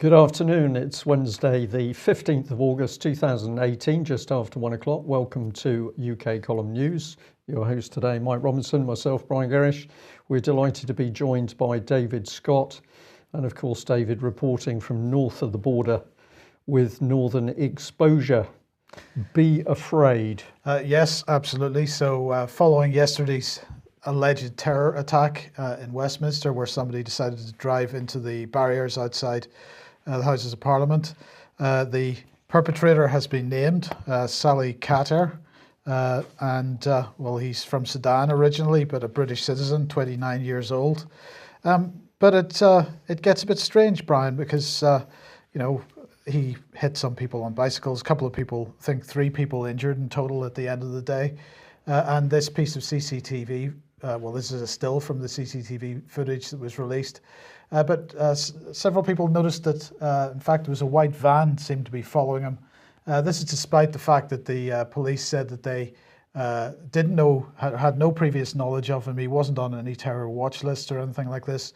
Good afternoon. It's Wednesday, the 15th of August 2018, just after 1 o'clock. Welcome to UK Column News. Your host today, Mike Robinson, myself, Brian Gerrish. We're delighted to be joined by David Scott, and of course, David reporting from north of the border with Northern Exposure. Be afraid. Yes, absolutely. So following yesterday's alleged terror attack in Westminster, where somebody decided to drive into the barriers outside the Houses of Parliament, the perpetrator has been named, Salih Khater, and he's from Sudan originally, but a British citizen, 29 years old. But it gets a bit strange, Brian, because he hit some people on bicycles, a couple of people, I think 3 people injured in total at the end of the day. And this piece of CCTV, this is a still from the CCTV footage that was released. But several people noticed that, in fact, there was a white van seemed to be following him. This is despite the fact that the police said that they didn't know, had no previous knowledge of him. He wasn't on any terror watch list or anything like this.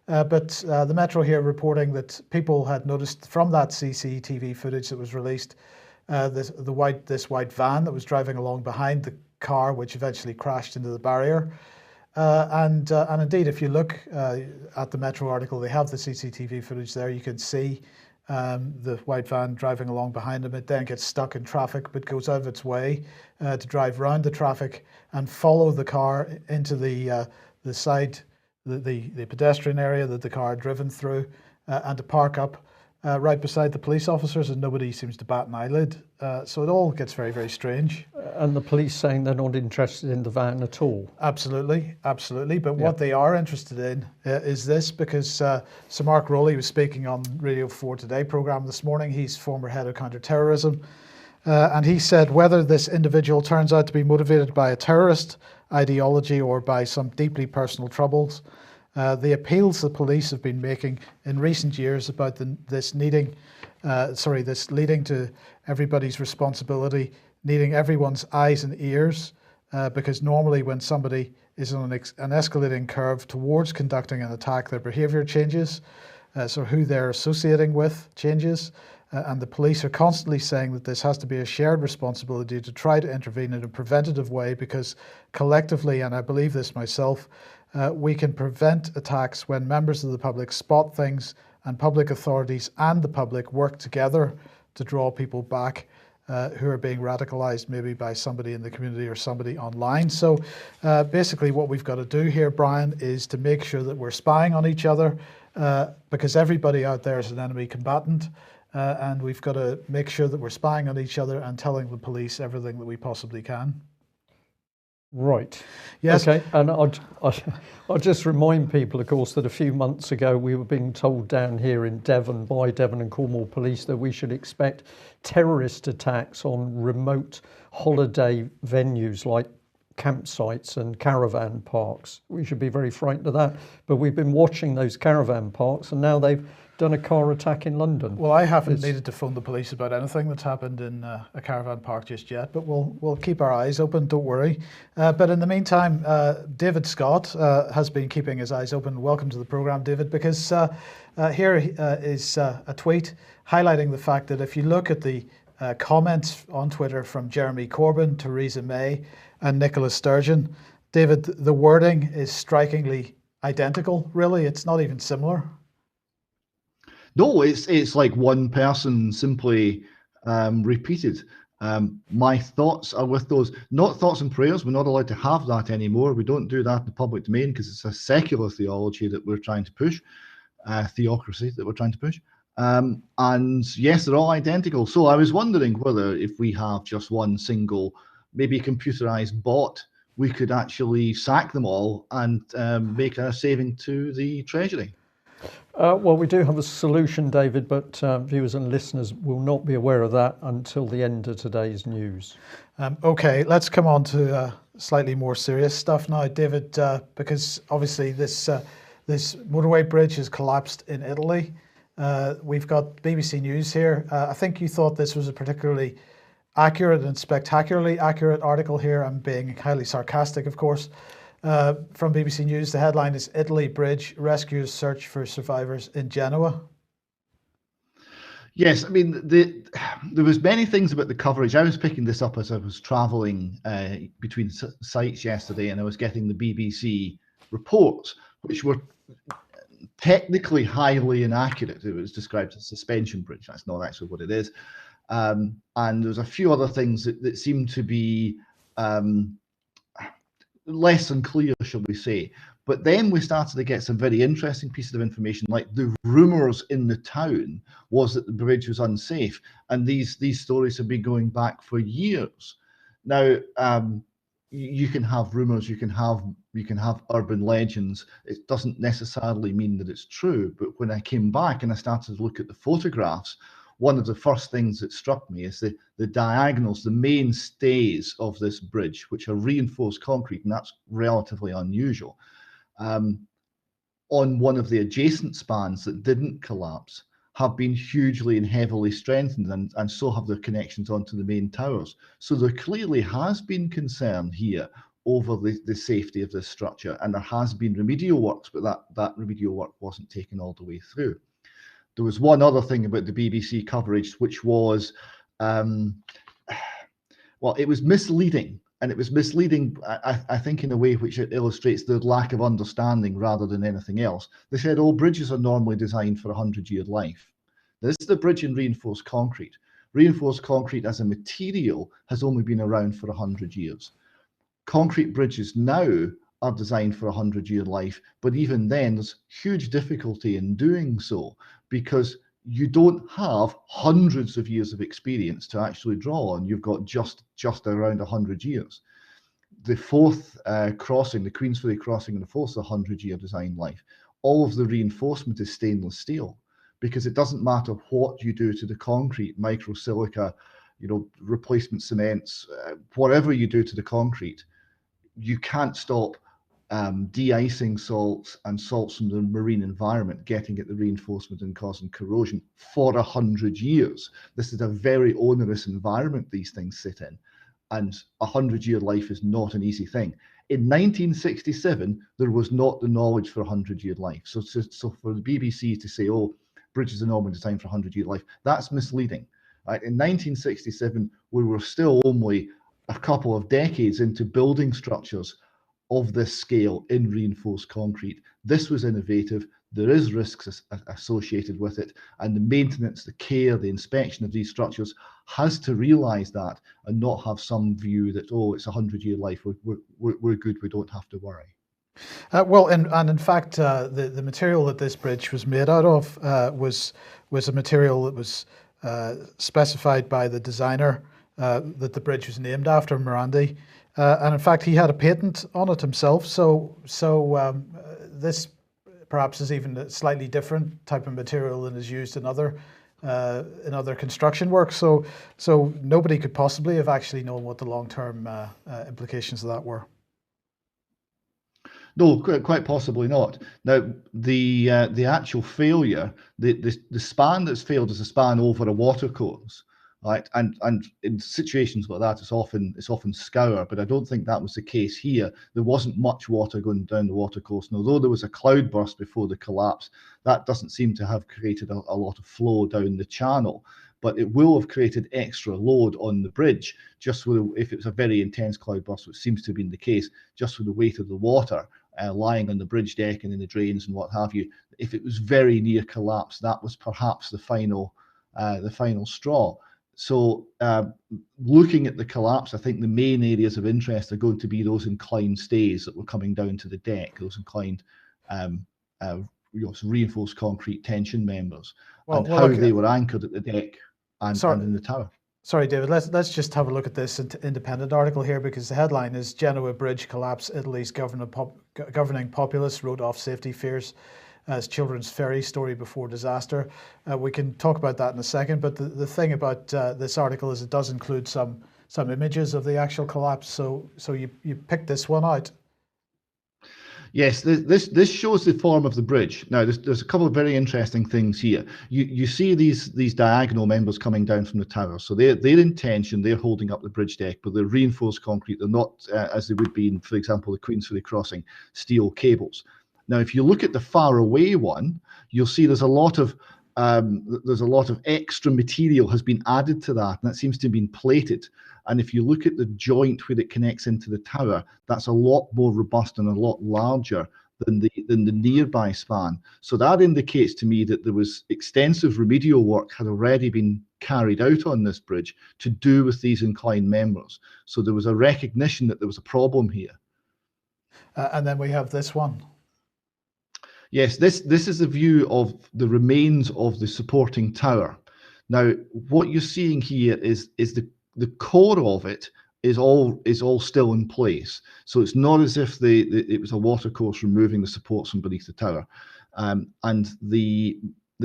But the Metro here reporting that people had noticed from that CCTV footage that was released, this white van that was driving along behind the car, which eventually crashed into the barrier. And indeed, if you look at the Metro article, they have the CCTV footage there. You can see the white van driving along behind him. It then gets stuck in traffic, but goes out of its way to drive round the traffic and follow the car into the side, the pedestrian area that the car had driven through, and to park up right beside the police officers, and nobody seems to bat an eyelid. So it all gets very, very strange. And the police saying they're not interested in the van at all. Absolutely. But what they are interested in is this, because Sir Mark Rowley was speaking on Radio 4 Today programme this morning. He's former head of counter-terrorism. And he said whether this individual turns out to be motivated by a terrorist ideology or by some deeply personal troubles, the appeals the police have been making in recent years about this leading to everybody's responsibility, needing everyone's eyes and ears, because normally when somebody is on an escalating curve towards conducting an attack, their behaviour changes, so who they're associating with changes. And the police are constantly saying that this has to be a shared responsibility to try to intervene in a preventative way, because collectively, and I believe this myself, we can prevent attacks when members of the public spot things and public authorities and the public work together to draw people back who are being radicalised maybe by somebody in the community or somebody online. So basically what we've got to do here, Brian, is to make sure that we're spying on each other, because everybody out there is an enemy combatant. And we've got to make sure that we're spying on each other and telling the police everything that we possibly can. Right. Yes. Okay. And I'll just remind people, of course, that a few months ago we were being told down here in Devon by Devon and Cornwall Police that we should expect terrorist attacks on remote holiday venues like campsites and caravan parks. We should be very frightened of that. But we've been watching those caravan parks, and now they've done a car attack in London. Well, I haven't needed to phone the police about anything that's happened in a caravan park just yet, but we'll keep our eyes open, don't worry. But in the meantime, David Scott has been keeping his eyes open. Welcome to the programme, David, because here is a tweet highlighting the fact that if you look at the comments on Twitter from Jeremy Corbyn, Theresa May and Nicola Sturgeon, David, the wording is strikingly identical, really. It's not even similar. No, it's like one person simply repeated. My thoughts are with those, not thoughts and prayers. We're not allowed to have that anymore. We don't do that in the public domain because it's a secular theology that we're trying to push, theocracy that we're trying to push. And yes, they're all identical. So I was wondering whether if we have just one single, maybe computerized bot, we could actually sack them all and make a saving to the Treasury. Well, we do have a solution, David, but viewers and listeners will not be aware of that until the end of today's news. Okay, let's come on to slightly more serious stuff now, David, because obviously this motorway bridge has collapsed in Italy. We've got BBC News here. I think you thought this was a particularly accurate and spectacularly accurate article here. I'm being highly sarcastic, of course. From BBC News, the headline is Italy Bridge Rescuers Search for Survivors in Genoa. Yes, I mean there was many things about the coverage. I was picking this up as I was travelling between sites yesterday, and I was getting the BBC reports, which were technically highly inaccurate. It was described as a suspension bridge. That's not actually what it is. And there's a few other things that seem to be less than clear, shall we say. But then we started to get some very interesting pieces of information, like the rumours in the town was that the bridge was unsafe, and these stories have been going back for years. Now, you can have rumours, you can have urban legends. It doesn't necessarily mean that it's true. But when I came back and I started to look at the photographs, one of the first things that struck me is the diagonals, the mainstays of this bridge, which are reinforced concrete, and that's relatively unusual. On one of the adjacent spans that didn't collapse have been hugely and heavily strengthened, and so have their connections onto the main towers. So there clearly has been concern here over the safety of this structure, and there has been remedial works, but that remedial work wasn't taken all the way through. There was one other thing about the BBC coverage, which was, well, it was misleading. And it was misleading, I think, in a way which it illustrates the lack of understanding rather than anything else. They said, oh, bridges are normally designed for a 100-year life. This is the bridge in reinforced concrete. Reinforced concrete as a material has only been around for 100 years. Concrete bridges now are designed for a 100-year life, but even then there's huge difficulty in doing so because you don't have hundreds of years of experience to actually draw on. You've got just around 100 years. The Forth crossing, the Queensferry crossing, and the Forth, 100-year design life. All of the reinforcement is stainless steel because it doesn't matter what you do to the concrete, microsilica, replacement cements, whatever you do to the concrete, you can't stop de-icing salts and salts from the marine environment getting at the reinforcement and causing corrosion for 100 years. This is a very onerous environment these things sit in, and a 100-year life is not an easy thing. In 1967, there was not the knowledge for a 100-year life. So for the BBC to say, oh, bridges are normally designed for a 100-year life, that's misleading. Right? In 1967, we were still only a couple of decades into building structures of this scale in reinforced concrete. This was innovative. There is risks associated with it, and the maintenance, the care, the inspection of these structures has to realise that and not have some view that, oh, it's a 100-year life, we're good, we don't have to worry. Well, and in fact, the material that this bridge was made out of was a material that was specified by the designer that the bridge was named after, Morandi. And in fact, he had a patent on it himself. So this perhaps is even a slightly different type of material than is used in other construction work. So nobody could possibly have actually known what the long-term implications of that were. No, quite possibly not. Now, the actual failure, the span that's failed is a span over a watercourse. Right, and in situations like that, it's often scour, but I don't think that was the case here. There wasn't much water going down the watercourse, and although there was a cloudburst before the collapse, that doesn't seem to have created a lot of flow down the channel. But it will have created extra load on the bridge, just if it was a very intense cloudburst, which seems to have been the case, just with the weight of the water lying on the bridge deck and in the drains and what have you. If it was very near collapse, that was perhaps the final straw. So looking at the collapse, I think the main areas of interest are going to be those inclined stays that were coming down to the deck, those inclined reinforced concrete tension members, and how they were anchored at the deck and in the tower. Sorry, David, let's just have a look at this independent article here, because the headline is Genoa Bridge Collapse, Italy's governing populace wrote off safety fears as children's ferry story before disaster. We can talk about that in a second, but the thing about this article is it does include some images of the actual collapse. So you picked this one out. Yes, this shows the form of the bridge. Now, there's a couple of very interesting things here. You see these diagonal members coming down from the tower. So they're in tension, they're holding up the bridge deck, but they're reinforced concrete. They're not, as they would be in, for example, the Queensferry crossing, steel cables. Now, if you look at the far away one, you'll see there's a lot of there's a lot of extra material has been added to that, and that seems to have been plated. And if you look at the joint where it connects into the tower, that's a lot more robust and a lot larger than the nearby span. So that indicates to me that there was extensive remedial work had already been carried out on this bridge to do with these inclined members. So there was a recognition that there was a problem here. And then we have this one. Yes, this is a view of the remains of the supporting tower. Now, what you're seeing here is the core of it is all still in place. So it's not as if it was a watercourse removing the supports from beneath the tower, and the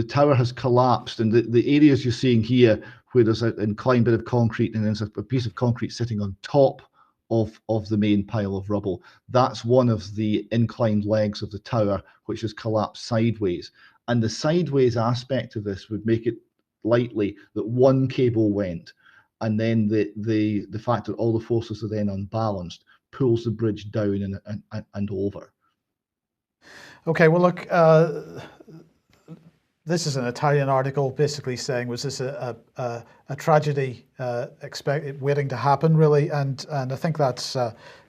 tower has collapsed. And the areas you're seeing here, where there's an inclined bit of concrete and there's a piece of concrete sitting on top of the main pile of rubble, that's one of the inclined legs of the tower which has collapsed sideways. And the sideways aspect of this would make it likely that one cable went, and then the fact that all the forces are then unbalanced pulls the bridge down and over. Okay, well, look, this is an Italian article basically saying, was this a tragedy waiting to happen, really? And I think that's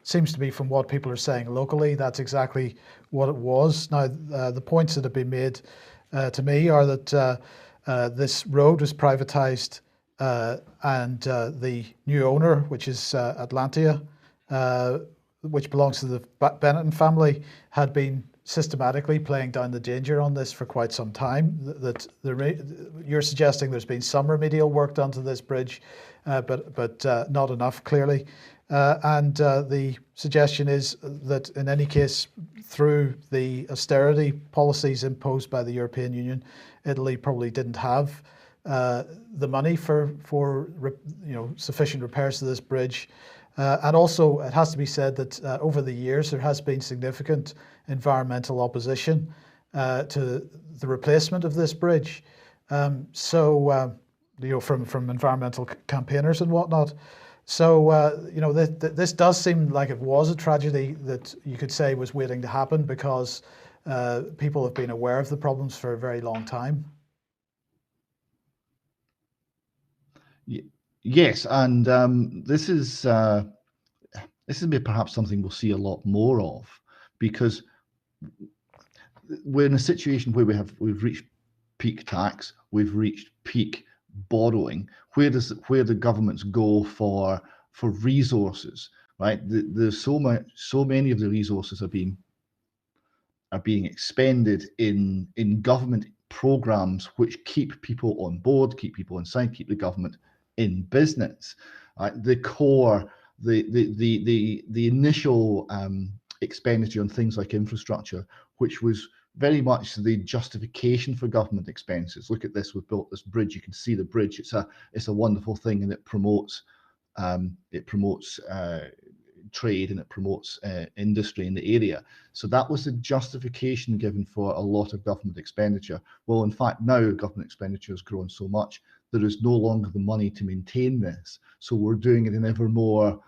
seems to be, from what people are saying locally, that's exactly what it was. Now, the points that have been made to me are that this road was privatised, and the new owner, which is Atlantia, which belongs to the Benetton family, had been systematically playing down the danger on this for quite some time. That you're suggesting there's been some remedial work done to this bridge, but not enough, clearly. And the suggestion is that in any case, through the austerity policies imposed by the European Union, Italy probably didn't have the money for sufficient repairs to this bridge. And also, it has to be said that over the years, there has been significant environmental opposition to the replacement of this bridge. From environmental campaigners and whatnot. So, this does seem like it was a tragedy that you could say was waiting to happen, because people have been aware of the problems for a very long time. Yes, and this is perhaps something we'll see a lot more of, because we're in a situation where we've reached peak tax, we've reached peak borrowing. Where the governments go for resources, right? There's so many of the resources are being expended in government programs which keep people on board, keep people inside, keep the government in business. The core, the initial expenditure on things like infrastructure, which was very much the justification for government expenses. Look at this: we've built this bridge. You can see the bridge. It's a wonderful thing, and it promotes trade, and it promotes industry in the area. So that was the justification given for a lot of government expenditure. Well, in fact, now government expenditure has grown so much there is no longer the money to maintain this. So we're doing it in ever more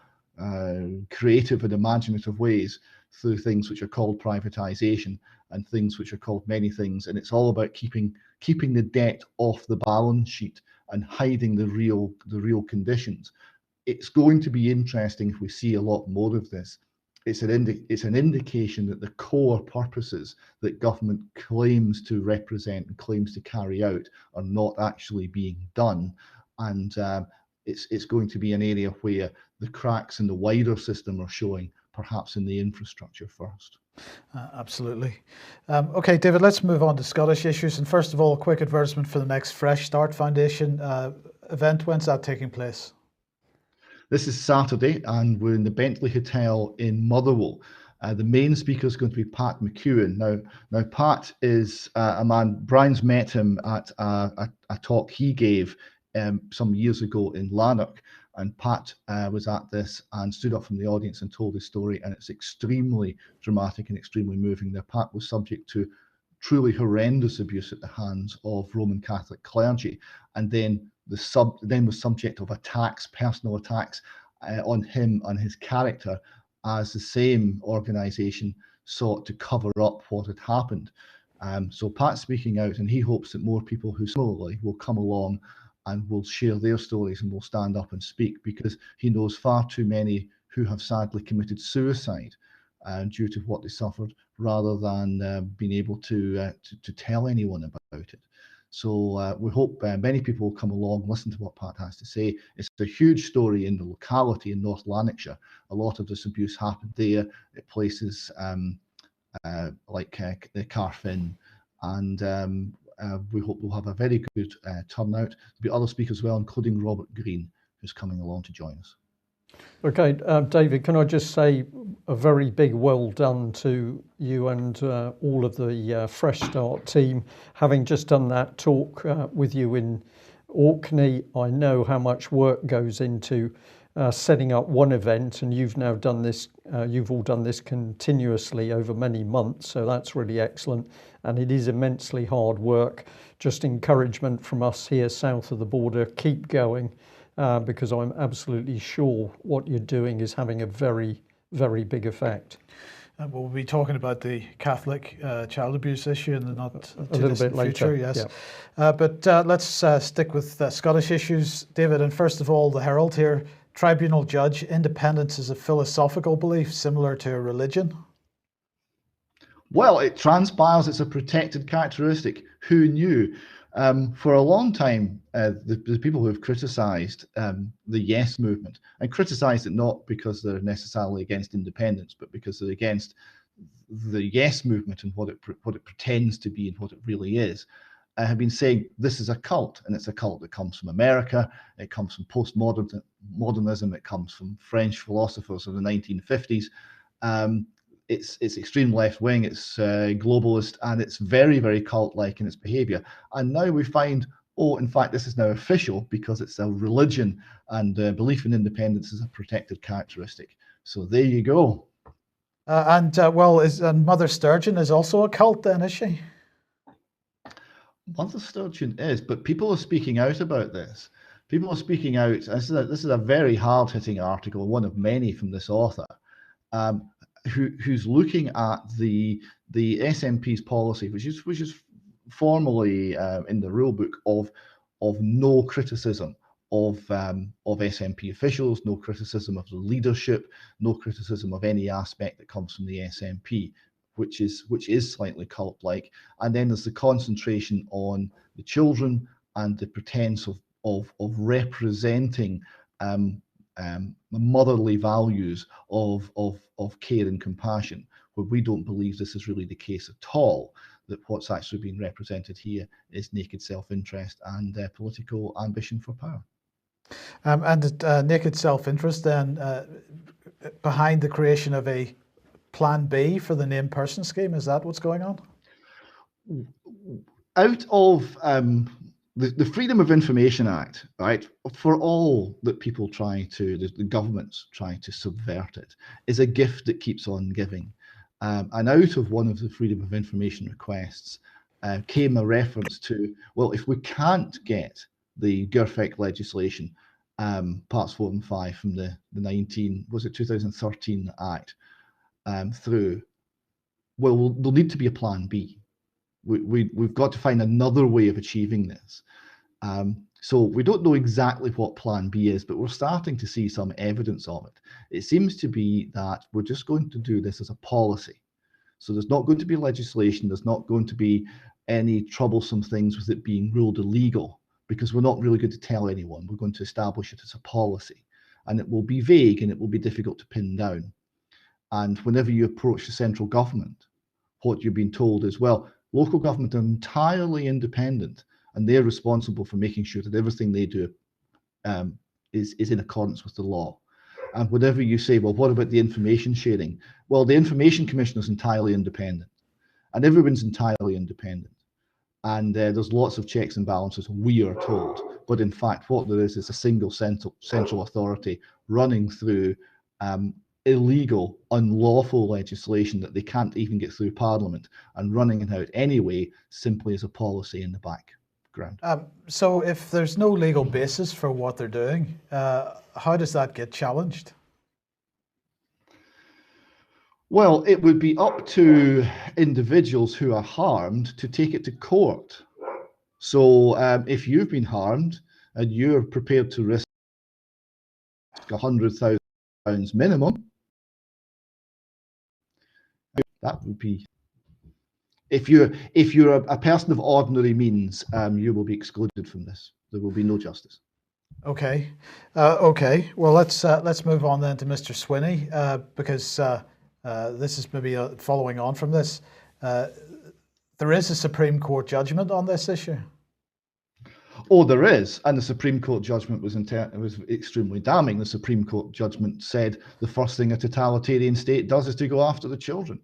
creative and imaginative ways through things which are called privatisation and things which are called many things. And it's all about keeping the debt off the balance sheet and hiding the real conditions. It's going to be interesting if we see a lot more of this. It's an indication that the core purposes that government claims to represent and claims to carry out are not actually being done. And it's going to be an area where the cracks in the wider system are showing, perhaps in the infrastructure first. Absolutely. Okay, David, let's move on to Scottish issues. And first of all, a quick advertisement for the next Fresh Start Foundation event. When's that taking place? This is Saturday, and we're in the Bentley Hotel in Motherwell. The main speaker is going to be Pat McEwen. Now Pat is a man, Brian's met him at a talk he gave some years ago in Lanark, and Pat was at this and stood up from the audience and told his story, and it's extremely dramatic and extremely moving. Now, Pat was subject to truly horrendous abuse at the hands of Roman Catholic clergy, and then was subject of attacks, personal attacks on him and his character, as the same organisation sought to cover up what had happened. So Pat's speaking out, and he hopes that more people who similarly will come along and will share their stories and will stand up and speak, because he knows far too many who have sadly committed suicide due to what they suffered, rather than being able to tell anyone about it. So we hope many people will come along, listen to what Pat has to say. It's a huge story in the locality in North Lanarkshire. A lot of this abuse happened there at places like the Carfin, and we hope we'll have a very good turnout. There'll be other speakers as well, including Robert Green, who's coming along to join us. Okay, David, can I just say a very big well done to you and all of the Fresh Start team. Having just done that talk with you in Orkney, I know how much work goes into setting up one event, and you've now done this, you've all done this continuously over many months, so that's really excellent. And it is immensely hard work. Just encouragement from us here south of the border, keep going. Because I'm absolutely sure what you're doing is having a very, very big effect. We'll be talking about the Catholic child abuse issue in the not too distant future, yes. Yeah. But let's stick with Scottish issues, David. And first of all, the Herald here, Tribunal judge, independence is a philosophical belief similar to a religion. Well, it transpires it's a protected characteristic. Who knew? For a long time, the people who have criticised the Yes movement, and criticised it not because they're necessarily against independence, but because they're against the Yes movement and what it pretends to be and what it really is, have been saying this is a cult, and it's a cult that comes from America, it comes from postmodernism, it comes from French philosophers of the 1950s. It's extreme left wing, it's globalist, and it's very, very cult-like in its behaviour. And now we find, oh, in fact, this is now official because it's a religion, and belief in independence is a protected characteristic. So there you go. And Mother Sturgeon is also a cult then, is she? Mother Sturgeon is, but people are speaking out about this. People are speaking out. This is a very hard-hitting article, one of many from this author. Who's looking at the SNP's policy, which is formally in the rule book of no criticism of SNP officials, no criticism of the leadership, no criticism of any aspect that comes from the SNP, which is slightly cult-like. And then there's the concentration on the children and the pretense of representing the motherly values of care and compassion, where we don't believe this is really the case at all, that what's actually being represented here is naked self-interest and political ambition for power. And naked self-interest then behind the creation of a Plan B for the named person scheme, is that what's going on? Out of the Freedom of Information Act, right, for all that people the governments try to subvert it, is a gift that keeps on giving. And out of one of the Freedom of Information requests came a reference to, well, if we can't get the Gerrish legislation, parts 4 and 5 from the 2013 Act through, well, there'll need to be a Plan B. We've got to find another way of achieving this. So we don't know exactly what Plan B is, but we're starting to see some evidence of it. It seems to be that we're just going to do this as a policy. So there's not going to be legislation, there's not going to be any troublesome things with it being ruled illegal, because we're not really going to tell anyone. We're going to establish it as a policy, and it will be vague and it will be difficult to pin down. And whenever you approach the central government, what you're being told is, well, local government are entirely independent, and they're responsible for making sure that everything they do is in accordance with the law. And whenever you say, well, what about the information sharing? Well, the Information Commission is entirely independent, and everyone's entirely independent. And there's lots of checks and balances, we are told. But in fact, what there is a single central authority running through illegal, unlawful legislation that they can't even get through Parliament, and running it out anyway, simply as a policy in the background. So if there's no legal basis for what they're doing, how does that get challenged? Well, it would be up to individuals who are harmed to take it to court. So if you've been harmed and you're prepared to risk £100,000 minimum, that would be, if you're a person of ordinary means, you will be excluded from this. There will be no justice. Okay, okay. Well, let's move on then to Mr. Swinney, because this is maybe following on from this. There is a Supreme Court judgment on this issue. Oh, there is, and the Supreme Court judgment was extremely damning. The Supreme Court judgment said the first thing a totalitarian state does is to go after the children.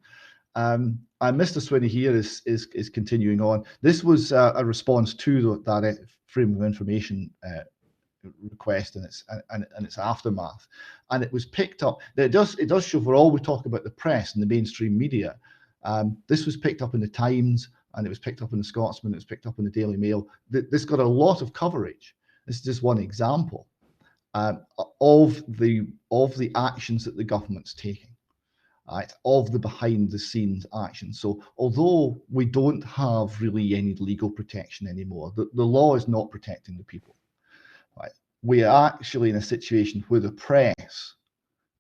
And Mr. Swinney here is continuing on. This was a response to that Freedom of Information request and its aftermath, and it was picked up. It does show, for all we talk about the press and the mainstream media, this was picked up in the Times, and it was picked up in the Scotsman, it was picked up in the Daily Mail. This got a lot of coverage. This is just one example of the actions that the government's taking, right, of the behind the scenes action. So although we don't have really any legal protection anymore, the law is not protecting the people. Right. We are actually in a situation where the press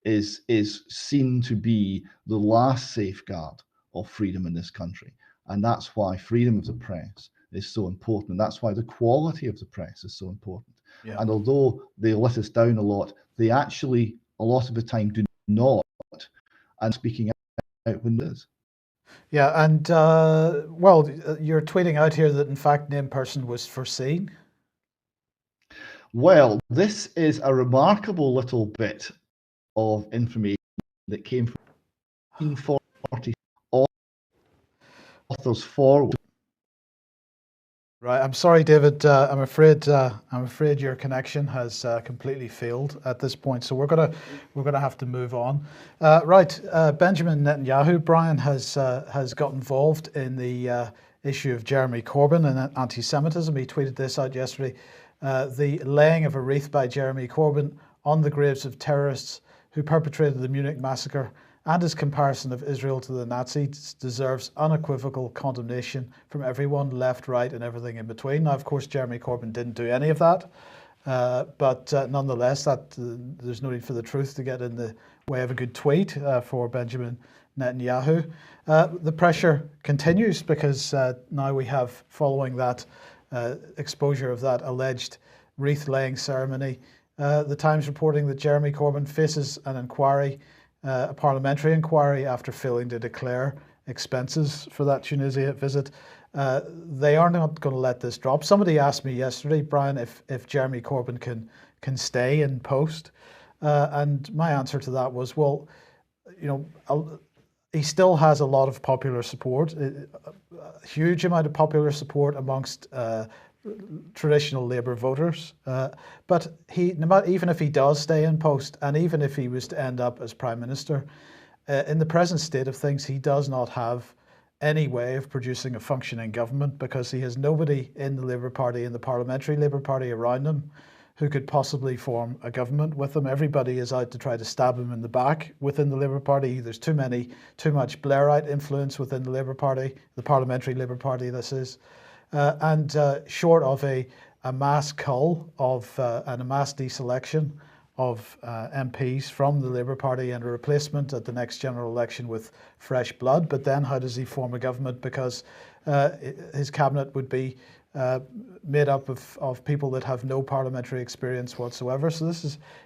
is seen to be the last safeguard of freedom in this country. And that's why freedom of the press is so important. And that's why the quality of the press is so important. Yeah. And although they let us down a lot, they actually, a lot of the time, do not, and speaking out when it is. Yeah, and well, you're tweeting out here that in fact named person was foreseen. Well, this is a remarkable little bit of information that came from 1940 authors forward. Right, I'm sorry, David. I'm afraid your connection has completely failed at this point. So we're gonna have to move on. Right, Benjamin Netanyahu, Brian has got involved in the issue of Jeremy Corbyn and anti-Semitism. He tweeted this out yesterday. The laying of a wreath by Jeremy Corbyn on the graves of terrorists who perpetrated the Munich massacre and his comparison of Israel to the Nazis deserves unequivocal condemnation from everyone, left, right, and everything in between. Now, of course, Jeremy Corbyn didn't do any of that, but nonetheless, there's no need for the truth to get in the way of a good tweet for Benjamin Netanyahu. The pressure continues because now we have, following that exposure of that alleged wreath-laying ceremony, the Times reporting that Jeremy Corbyn faces an inquiry, a parliamentary inquiry, after failing to declare expenses for that Tunisia visit. They are not going to let this drop. Somebody asked me yesterday, Brian, if Jeremy Corbyn can stay in post, and my answer to that was, well, you know, he still has a lot of popular support, a huge amount of popular support amongst traditional Labour voters. But even if he does stay in post, and even if he was to end up as Prime Minister, in the present state of things, he does not have any way of producing a functioning government, because he has nobody in the Labour Party, in the Parliamentary Labour Party around him, who could possibly form a government with him. Everybody is out to try to stab him in the back within the Labour Party. There's too much Blairite influence within the Labour Party, the Parliamentary Labour Party, this is. And short of a mass cull of and a mass deselection of MPs from the Labour Party and a replacement at the next general election with fresh blood. But then how does he form a government? Because his cabinet would be made up of people that have no parliamentary experience whatsoever. So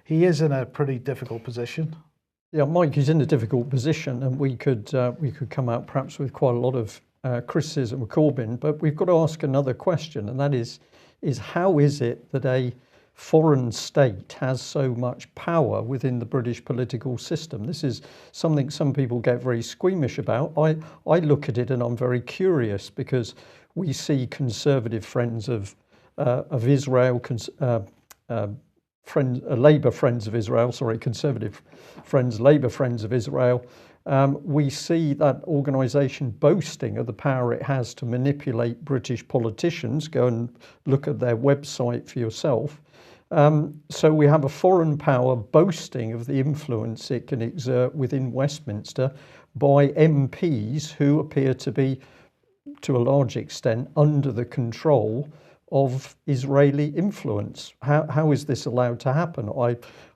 he is in a pretty difficult position. Yeah, Mike is in a difficult position, and we could come out perhaps with quite a lot of criticism of Corbyn, but we've got to ask another question, and that is how is it that a foreign state has so much power within the British political system? This is something some people get very squeamish about. I look at it and I'm very curious, because we see conservative friends of Israel, Labour friends of Israel, conservative friends, Labour friends of Israel. We see that organisation boasting of the power it has to manipulate British politicians. Go and look at their website for yourself. So we have a foreign power boasting of the influence it can exert within Westminster, by MPs who appear to be, to a large extent, under the control of Israeli influence. How is this allowed to happen?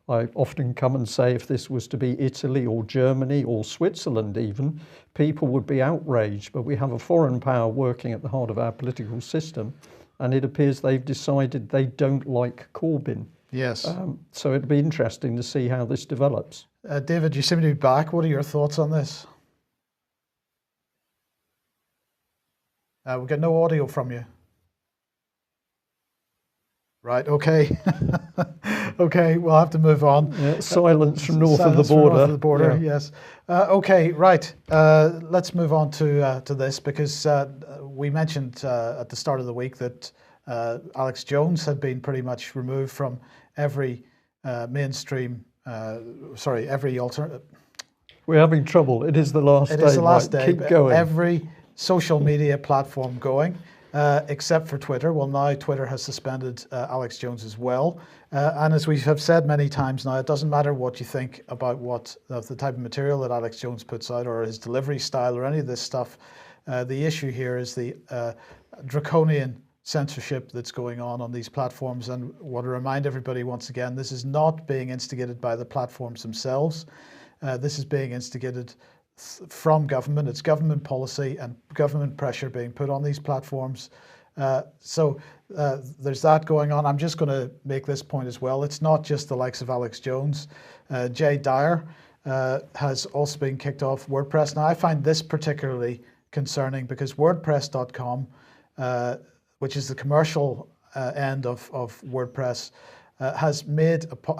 I often come and say if this was to be Italy or Germany or Switzerland even, people would be outraged. But we have a foreign power working at the heart of our political system, and it appears they've decided they don't like Corbyn. Yes. So it'll be interesting to see how this develops. David, you seem to be back. What are your thoughts on this? We get no audio from you. Right, okay. Okay, we'll have to move on. Yeah, silence from north of the Silence from border. north of the border, Yeah. yes. Okay, right. Let's move on to this, because we mentioned at the start of the week that Alex Jones had been pretty much removed from every mainstream, every alternate. We're having trouble. It is the last day. It is the last day. Keep going. Every social media platform going, except for Twitter. Well, now Twitter has suspended Alex Jones as well. And as we have said many times now, it doesn't matter what you think about what the type of material that Alex Jones puts out or his delivery style or any of this stuff. The issue here is the draconian censorship that's going on these platforms. And I want to remind everybody once again, this is not being instigated by the platforms themselves. This is being instigated from government. It's government policy and government pressure being put on these platforms. So there's that going on. I'm just going to make this point as well. It's not just the likes of Alex Jones. Jay Dyer has also been kicked off WordPress. Now, I find this particularly concerning because WordPress.com, which is the commercial end of WordPress, has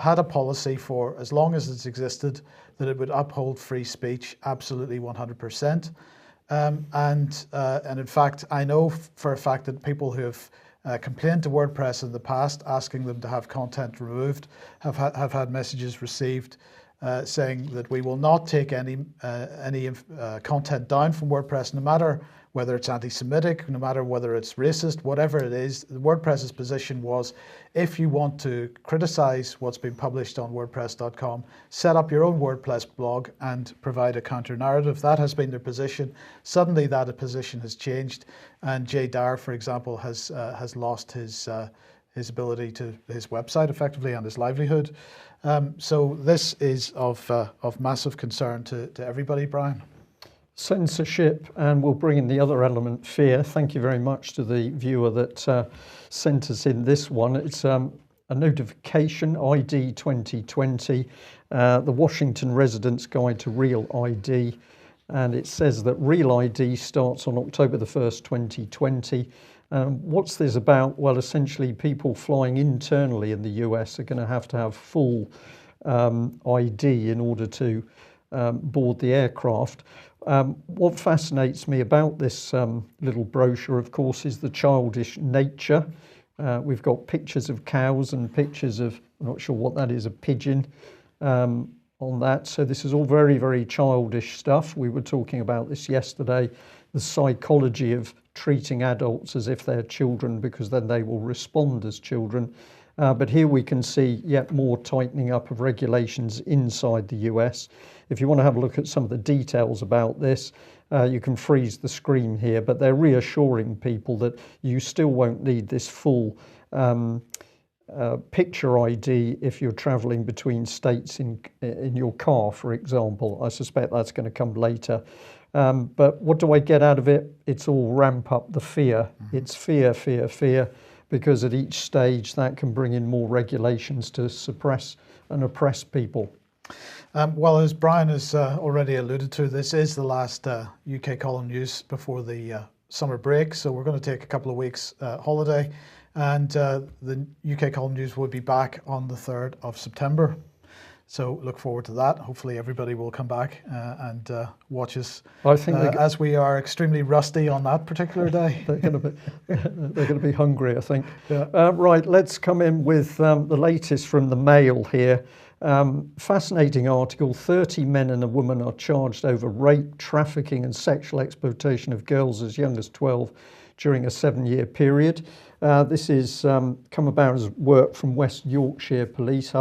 had a policy for as long as it's existed that it would uphold free speech absolutely 100%. And in fact, I know for a fact that people who have complained to WordPress in the past, asking them to have content removed, have had messages received saying that we will not take any content down from WordPress, no matter whether it's anti-Semitic, no matter whether it's racist, whatever it is. WordPress's position was, if you want to criticize what's been published on WordPress.com, set up your own WordPress blog and provide a counter narrative. That has been their position. Suddenly that position has changed, and Jay Dyer, for example, has lost his ability to his website effectively and his livelihood. So this is of massive concern to everybody, Brian. Censorship, and we'll bring in the other element, fear. Thank you very much to the viewer that sent us in this one. It's a notification, ID 2020, the Washington Residents Guide to Real ID, and it says that Real ID starts on October the 1st, 2020. What's this about? Well, essentially people flying internally in the US are going to have full ID in order to board the aircraft. What fascinates me about this little brochure, of course, is the childish nature. We've got pictures of cows and pictures of, I'm not sure what that is, a pigeon on that. So this is all very, very childish stuff. We were talking about this yesterday, the psychology of treating adults as if they're children, because then they will respond as children. But here we can see yet more tightening up of regulations inside the US. If you want to have a look at some of the details about this, you can freeze the screen here, but they're reassuring people that you still won't need this full picture ID if you're traveling between states in your car, for example. I suspect that's going to come later. But what do I get out of it? It's all ramp up the fear. Mm-hmm. It's fear, fear, fear, because at each stage that can bring in more regulations to suppress and oppress people. Well, as Brian has already alluded to, this is the last UK column news before the summer break. So we're going to take a couple of weeks holiday, and the UK column news will be back on the 3rd of September. So look forward to that. Hopefully everybody will come back and watch us, I think as we are extremely rusty on that particular day. They're going to be hungry, I think. Yeah. Right, let's come in with the latest from the Mail here. Fascinating article. 30 men and a woman are charged over rape, trafficking and sexual exploitation of girls as young as 12 during a 7-year period. This is come about as work from West Yorkshire Police,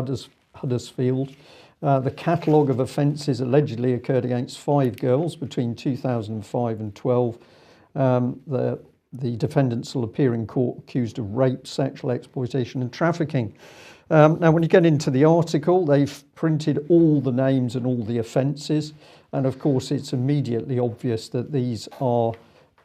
Huddersfield. The catalogue of offences allegedly occurred against 5 girls between 2005 and 12. The defendants will appear in court accused of rape, sexual exploitation and trafficking. Now, when you get into the article, they've printed all the names and all the offences. And of course, it's immediately obvious that these are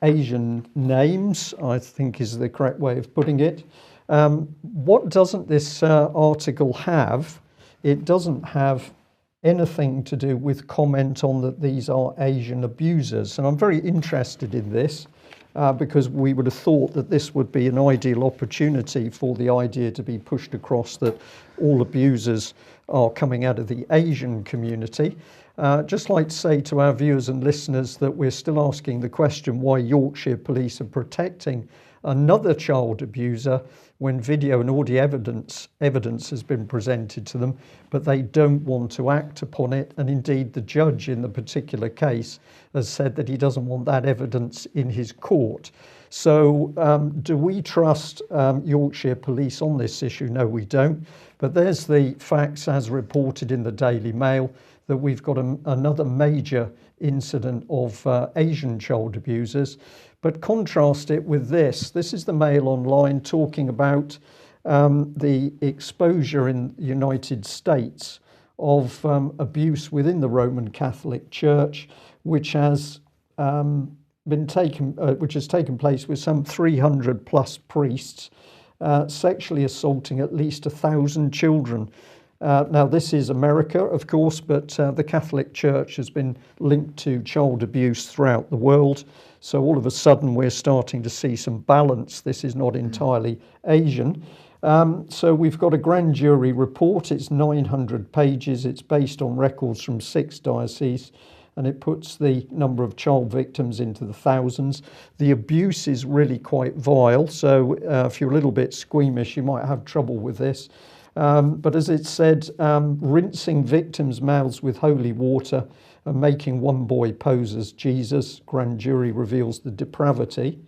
Asian names, I think is the correct way of putting it. What doesn't this article have? It doesn't have anything to do with comment on that these are Asian abusers. And I'm very interested in this because we would have thought that this would be an ideal opportunity for the idea to be pushed across that all abusers are coming out of the Asian community. Just like to say to our viewers and listeners that we're still asking the question why Yorkshire police are protecting another child abuser when video and audio evidence has been presented to them, but they don't want to act upon it. And indeed, the judge in the particular case has said that he doesn't want that evidence in his court. So do we trust Yorkshire police on this issue? No, we don't. But there's the facts as reported in the Daily Mail that we've got another major incident of Asian child abusers. But contrast it with this. This is the Mail Online talking about the exposure in the United States of abuse within the Roman Catholic Church, which has taken place with some 300 plus priests sexually assaulting at least 1,000 children. Now, this is America, of course, but the Catholic Church has been linked to child abuse throughout the world. So all of a sudden, we're starting to see some balance. This is not entirely Asian. So we've got a grand jury report. It's 900 pages. It's based on records from 6 dioceses, and it puts the number of child victims into the thousands. The abuse is really quite vile. So if you're a little bit squeamish, you might have trouble with this. But as it said, rinsing victims' mouths with holy water and making one boy pose as Jesus, grand jury reveals the depravity.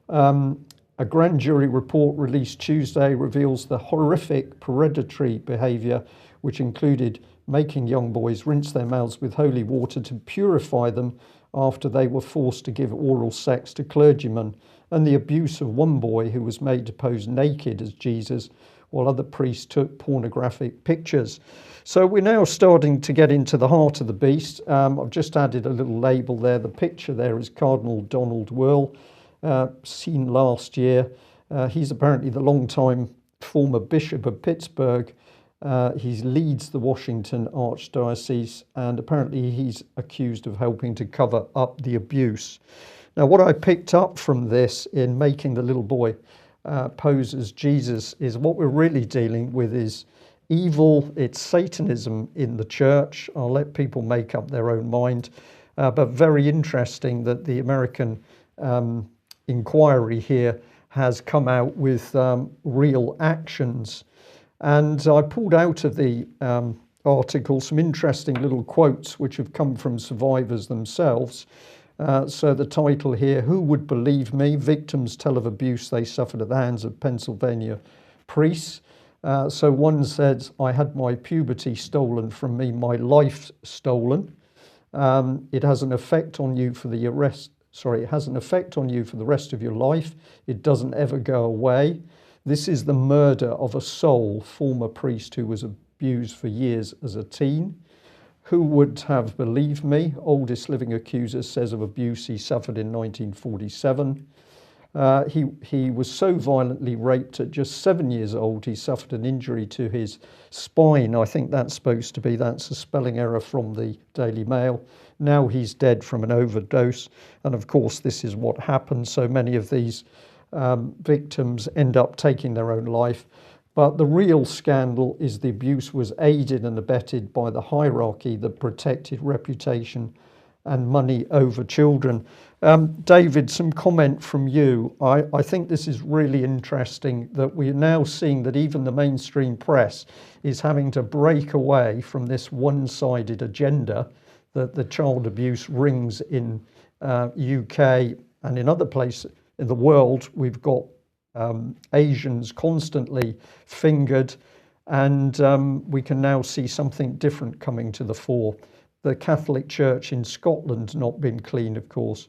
A grand jury report released Tuesday reveals the horrific predatory behaviour, which included making young boys rinse their mouths with holy water to purify them after they were forced to give oral sex to clergymen, and the abuse of one boy who was made to pose naked as Jesus while other priests took pornographic pictures. So we're now starting to get into the heart of the beast. I've just added a little label there. The picture there is Cardinal Donald Wuerl, seen last year. He's apparently the long-time former Bishop of Pittsburgh. He leads the Washington Archdiocese, and apparently he's accused of helping to cover up the abuse. Now, what I picked up from this in making the little boy pose as Jesus is what we're really dealing with is evil. It's Satanism in the church. I'll let people make up their own mind. But very interesting that the American inquiry here has come out with real actions. And I pulled out of the article some interesting little quotes which have come from survivors themselves. So the title here, "Who Would Believe Me? Victims Tell of Abuse They Suffered at the Hands of Pennsylvania Priests." So one says, "I had my puberty stolen from me, my life stolen. It has an effect on you for the it has an effect on you for the rest of your life. It doesn't ever go away. This is the murder of a soul," former priest who was abused for years as a teen. "Who would have believed me?" Oldest living accuser says of abuse he suffered in 1947. He was so violently raped at just 7 years old, he suffered an injury to his spine. I think that's a spelling error from the Daily Mail. Now he's dead from an overdose. And of course, this is what happens. So many of these victims end up taking their own life. But the real scandal is the abuse was aided and abetted by the hierarchy that protected reputation and money over children. David, some comment from you. I think this is really interesting that we're now seeing that even the mainstream press is having to break away from this one-sided agenda that the child abuse rings in UK and in other places in the world. We've got Asians constantly fingered, And we can now see something different coming to the fore. The Catholic Church in Scotland not been clean, of course.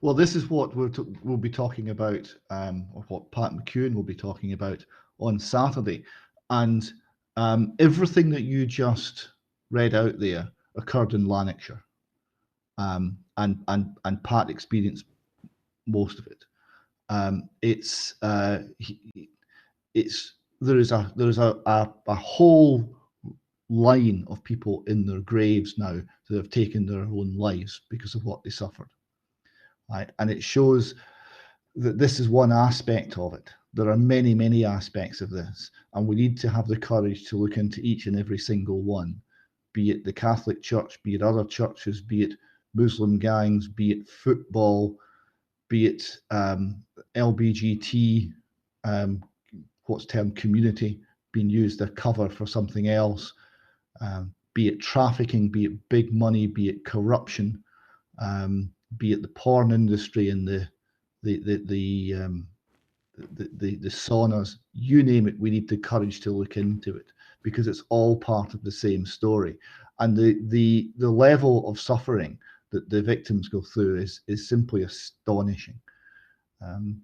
Well, this is what we'll be talking about, or what Pat McEwen will be talking about on Saturday. And everything that you just read out there occurred in Lanarkshire, and Pat experienced most of it. There is a whole line of people in their graves now that have taken their own lives because of what they suffered. Right? And it shows that this is one aspect of it. There are many, many aspects of this, and we need to have the courage to look into each and every single one, be it the Catholic Church, be it other churches, be it Muslim gangs, be it football, be it LBGT, what's termed community, being used as cover for something else, be it trafficking, be it big money, be it corruption, be it the porn industry and the saunas, you name it. We need the courage to look into it because it's all part of the same story. And the level of suffering that the victims go through is simply astonishing. And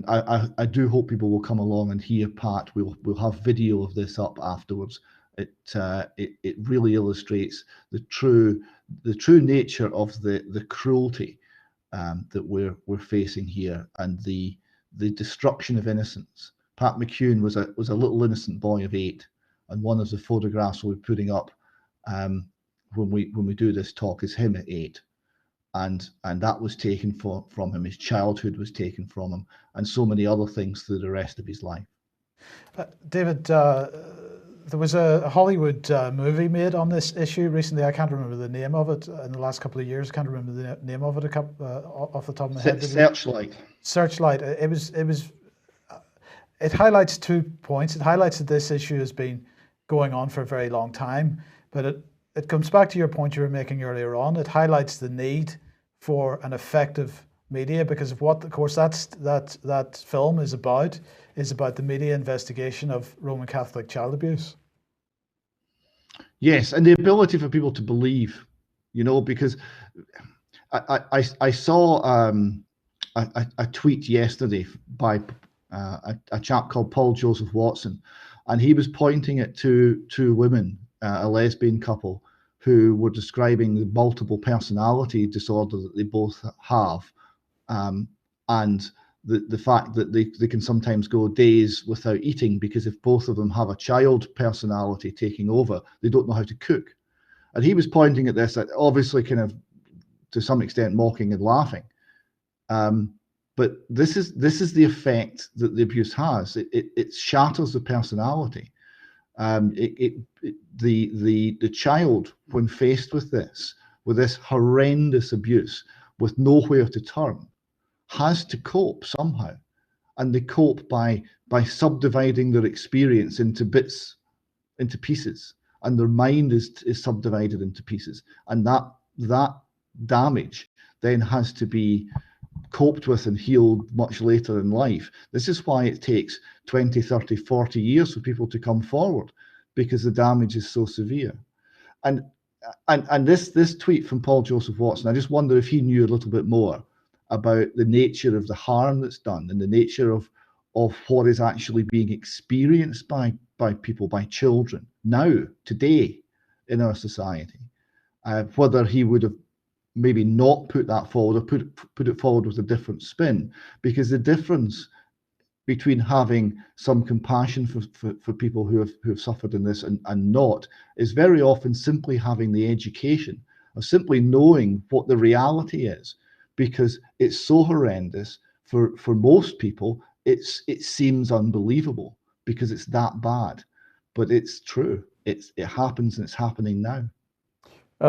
I do hope people will come along and hear Pat. We'll have video of this up afterwards. It really illustrates the true nature of the cruelty that we're facing here, and the destruction of innocence. Pat McEwen was a little innocent boy of 8, and one of the photographs we're putting up when we do this talk is him at 8, and that was taken from him. His childhood was taken from him, and so many other things through the rest of his life. David, there was a Hollywood movie made on this issue recently. I can't remember the name of it in the last couple of years. Can't remember the name of it off the top of my head. Searchlight. Searchlight. It highlights 2 points. It highlights that this issue has been going on for a very long time, but it comes back to your point you were making earlier on. It highlights the need for an effective media, because of what, of course, that film is about the media investigation of Roman Catholic child abuse. Yes, and the ability for people to believe, because I saw a tweet yesterday by a chap called Paul Joseph Watson, and he was pointing at two women, a lesbian couple, who were describing the multiple personality disorder that they both have, and the fact that they can sometimes go days without eating because if both of them have a child personality taking over, they don't know how to cook. And he was pointing at this, obviously kind of to some extent mocking and laughing. But this is the effect that the abuse has. It shatters the personality. The child, when faced with this horrendous abuse, with nowhere to turn, has to cope somehow, and they cope by subdividing their experience into bits, into pieces, and their mind is subdivided into pieces, and that damage then has to be coped with and healed much later in life. This is why it takes 20, 30, 40 years for people to come forward, because the damage is so severe. And this tweet from Paul Joseph Watson, I just wonder if he knew a little bit more about the nature of the harm that's done and the nature of what is actually being experienced by people, by children now, today in our society. Whether he would have maybe not put that forward, or put it forward with a different spin, because the difference between having some compassion for people who have suffered in this and not is very often simply having the education of simply knowing what the reality is, because it's so horrendous for most people. It seems unbelievable because it's that bad, but it's true. It happens, and it's happening now.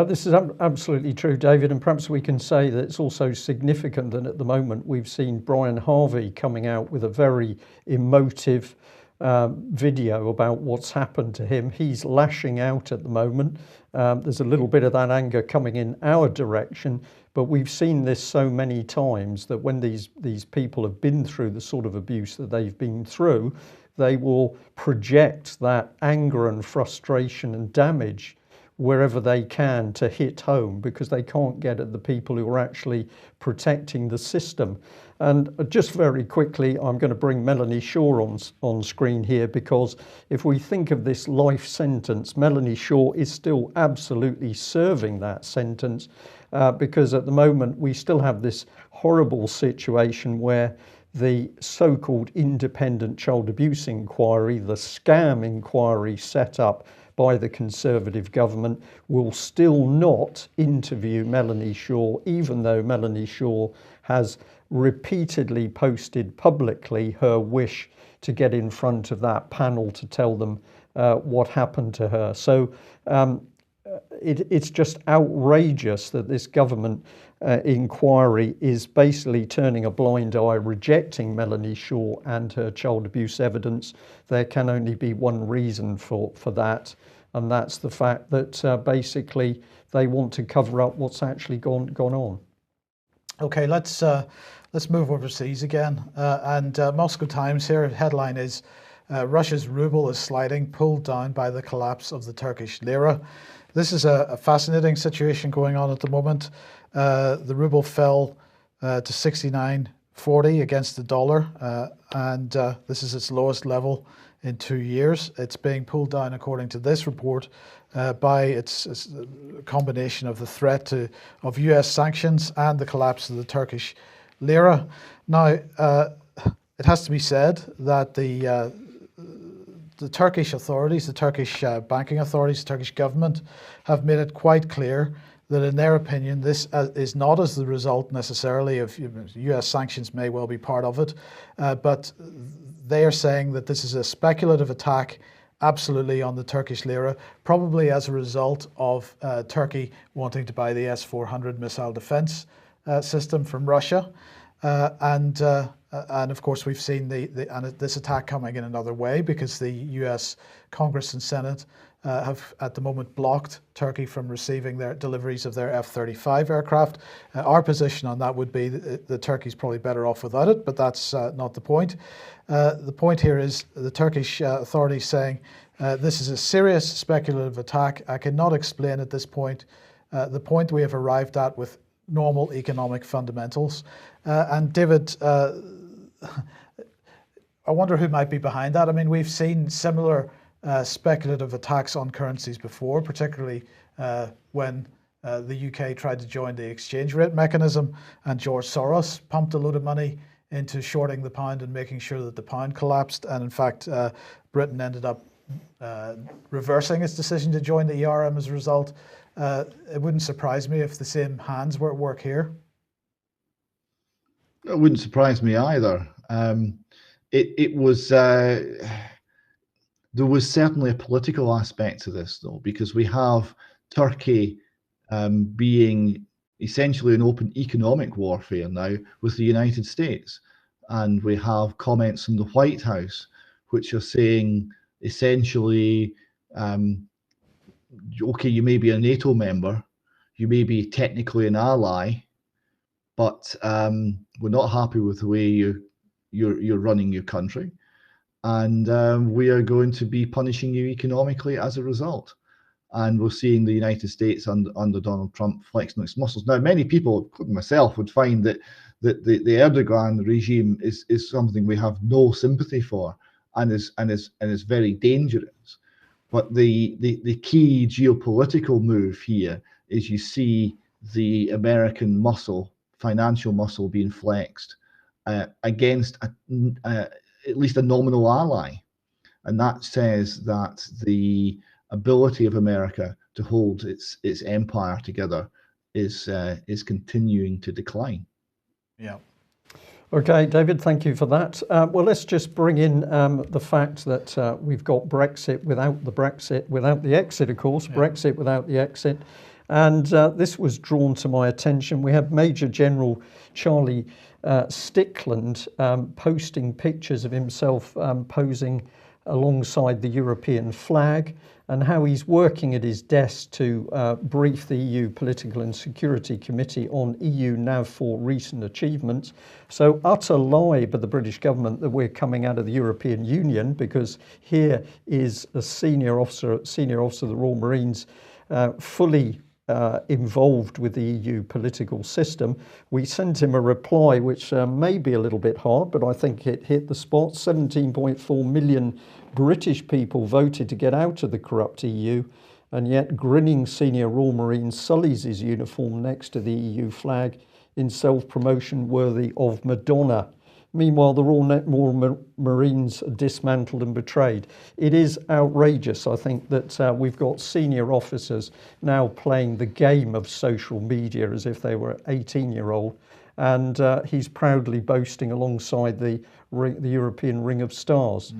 This is absolutely true, David, and perhaps we can say that it's also significant that at the moment we've seen Brian Harvey coming out with a very emotive video about what's happened to him. He's lashing out at the moment. There's a little bit of that anger coming in our direction, but we've seen this so many times that when these people have been through the sort of abuse that they've been through, they will project that anger and frustration and damage wherever they can to hit home, because they can't get at the people who are actually protecting the system. And just very quickly, I'm going to bring Melanie Shaw on screen here, because if we think of this life sentence, Melanie Shaw is still absolutely serving that sentence, because at the moment we still have this horrible situation where the so-called independent child abuse inquiry, the scam inquiry set up by the Conservative government, will still not interview Melanie Shaw, even though Melanie Shaw has repeatedly posted publicly her wish to get in front of that panel to tell them what happened to her. So it's just outrageous that this government inquiry is basically turning a blind eye, rejecting Melanie Shaw and her child abuse evidence. There can only be one reason for that, and that's the fact that basically they want to cover up what's actually gone on. Okay, let's move overseas again. And Moscow Times here, headline is Russia's ruble is sliding, pulled down by the collapse of the Turkish lira. This is a fascinating situation going on at the moment. The ruble fell to 69.40 against the dollar, and this is its lowest level in 2 years. It's being pulled down, according to this report, by its combination of the threat of US sanctions and the collapse of the Turkish lira. Now, it has to be said that the Turkish authorities, the Turkish banking authorities, the Turkish government have made it quite clear that in their opinion this is not as the result necessarily of US sanctions, may well be part of it, but they are saying that this is a speculative attack absolutely on the Turkish lira, probably as a result of Turkey wanting to buy the S-400 missile defense system from Russia. And of course we've seen this attack coming in another way, because the US Congress and Senate have at the moment blocked Turkey from receiving their deliveries of their F-35 aircraft. Our position on that would be that Turkey's probably better off without it, but that's not the point. The point here is the Turkish authorities saying this is a serious speculative attack. I cannot explain at this point the point we have arrived at with normal economic fundamentals. And David, I wonder who might be behind that. I mean, we've seen similar speculative attacks on currencies before, particularly when the UK tried to join the exchange rate mechanism, and George Soros pumped a load of money into shorting the pound and making sure that the pound collapsed. And in fact, Britain ended up reversing its decision to join the ERM as a result. It wouldn't surprise me if the same hands were at work here. It wouldn't surprise me either. There was certainly a political aspect to this, though, because we have Turkey being essentially an open economic warfare now with the United States. And we have comments from the White House which are saying essentially, okay, you may be a NATO member, you may be technically an ally, but we're not happy with the way you're running your country. And we are going to be punishing you economically as a result. And we're seeing the United States under Donald Trump flexing its muscles. Now, many people, including myself, would find that the Erdogan regime is something we have no sympathy for, and is very dangerous. But the key geopolitical move here is you see the American muscle, financial muscle, being flexed against at least a nominal ally, and that says that the ability of America to hold its empire together is continuing to decline. Yeah. Okay, David, thank you for that. Well, let's just bring in the fact that we've got Brexit without the exit, of course, yeah. Brexit without the exit. And this was drawn to my attention. We have Major General Charlie Stickland posting pictures of himself posing alongside the European flag, and how he's working at his desk to brief the EU Political and Security Committee on EU NAV4 recent achievements. So utter lie by the British government that we're coming out of the European Union, because here is a senior officer of the Royal Marines fully involved with the EU political system. We sent him a reply which may be a little bit hard, but I think it hit the spot. 17.4 million British people voted to get out of the corrupt EU, and yet grinning senior Royal Marine sullies his uniform next to the EU flag in self-promotion worthy of Madonna. Meanwhile, the Royal Marines are dismantled and betrayed. It is outrageous, I think, that we've got senior officers now playing the game of social media as if they were an 18-year-old, and he's proudly boasting alongside the European Ring of Stars.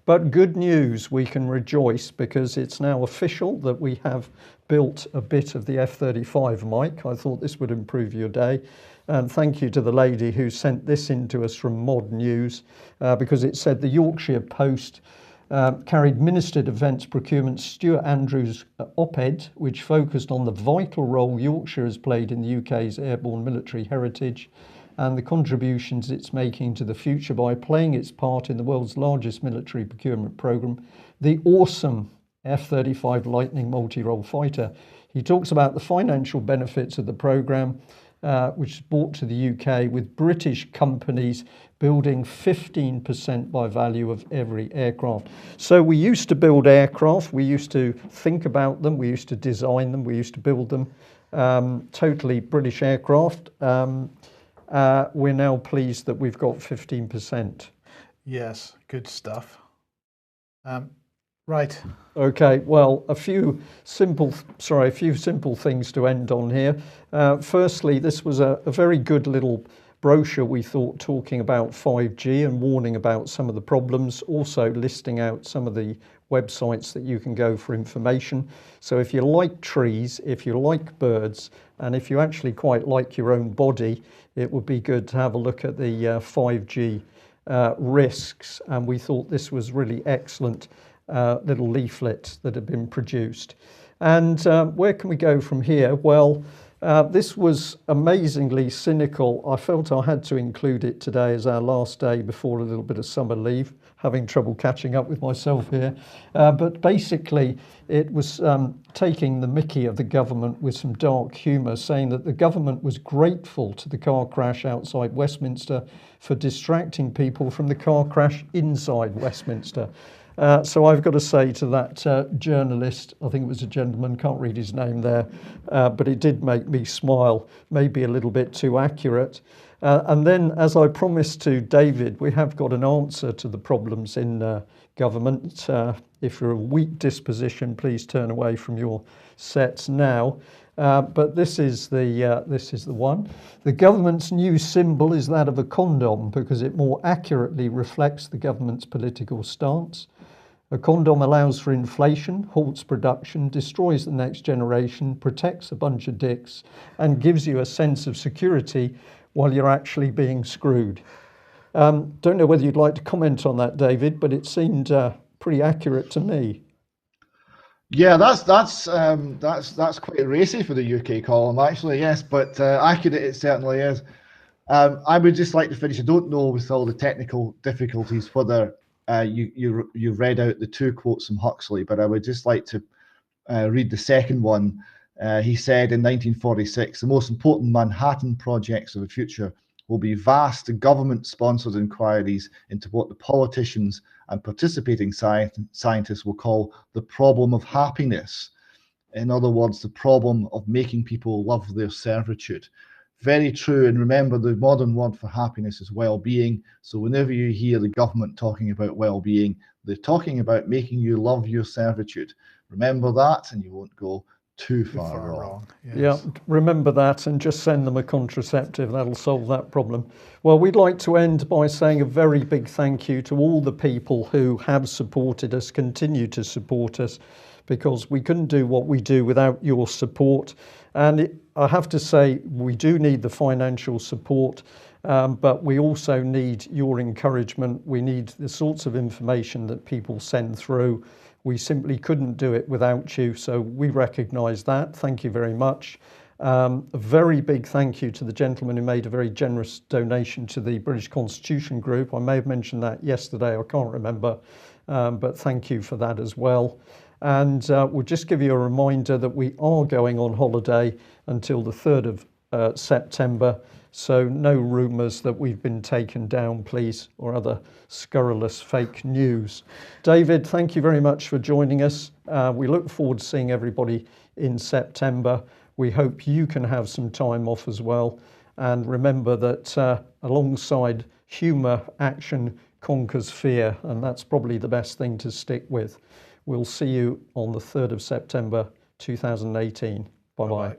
But good news, we can rejoice, because it's now official that we have built a bit of the F-35, Mike. I thought this would improve your day. And thank you to the lady who sent this in to us from Mod News, because it said the Yorkshire Post carried Minister of Defence Procurement Stuart Andrews' op-ed, which focused on the vital role Yorkshire has played in the UK's airborne military heritage and the contributions it's making to the future by playing its part in the world's largest military procurement programme, the awesome F-35 Lightning multi-role fighter. He talks about the financial benefits of the programme, which is brought to the UK, with British companies building 15% by value of every aircraft. So we used to build aircraft, we used to think about them, we used to design them, we used to build them, totally British aircraft. We're now pleased that we've got 15%. Yes, good stuff. Right. Okay, well, a few simple things to end on here. Firstly, this was a very good little brochure, we thought, talking about 5G and warning about some of the problems, also listing out some of the websites that you can go for information. So if you like trees, if you like birds, and if you actually quite like your own body, it would be good to have a look at the 5G risks. And we thought this was really excellent little leaflet that had been produced. And where can we go from here? Well, this was amazingly cynical. I felt I had to include it today as our last day before a little bit of summer leave, having trouble catching up with myself here. But basically, it was taking the mickey of the government with some dark humour, saying that the government was grateful to the car crash outside Westminster for distracting people from the car crash inside Westminster. So I've got to say to that journalist, I think it was a gentleman, can't read his name there, but it did make me smile, maybe a little bit too accurate. And then, as I promised to David, we have got an answer to the problems in government. If you're a weak disposition, please turn away from your sets now. But this is the one. The government's new symbol is that of a condom, because it more accurately reflects the government's political stance. A condom allows for inflation, halts production, destroys the next generation, protects a bunch of dicks, and gives you a sense of security while you're actually being screwed. Don't know whether you'd like to comment on that, David, but it seemed pretty accurate to me. Yeah, that's quite racy for the UK column, actually. Yes, but accurate it certainly is. I would just like to finish. I don't know, with all the technical difficulties, whether you read out the two quotes from Huxley, but I would just like to read the second one. He said in 1946, the most important Manhattan projects of the future will be vast government-sponsored inquiries into what the politicians and participating scientists will call the problem of happiness. In other words, the problem of making people love their servitude. Very true. And remember, the modern word for happiness is well-being. So whenever you hear the government talking about well-being, they're talking about making you love your servitude. Remember that, and you won't go too far wrong. Yes. Yeah, remember that, and just send them a contraceptive. That'll solve that problem. Well, we'd like to end by saying a very big thank you to all the people who have supported us, continue to support us, because we couldn't do what we do without your support. And I have to say, we do need the financial support. But we also need your encouragement. We need the sorts of information that people send through. We simply couldn't do it without you, so we recognise that. Thank you very much. A very big thank you to the gentleman who made a very generous donation to the British Constitution Group. I may have mentioned that yesterday, I can't remember, but thank you for that as well. And we'll just give you a reminder that we are going on holiday until the 3rd of September. So no rumours that we've been taken down, please, or other scurrilous fake news. David, thank you very much for joining us. We look forward to seeing everybody in September. We hope you can have some time off as well. And remember that alongside humour, action conquers fear, and that's probably the best thing to stick with. We'll see you on the 3rd of September 2018. Bye-bye.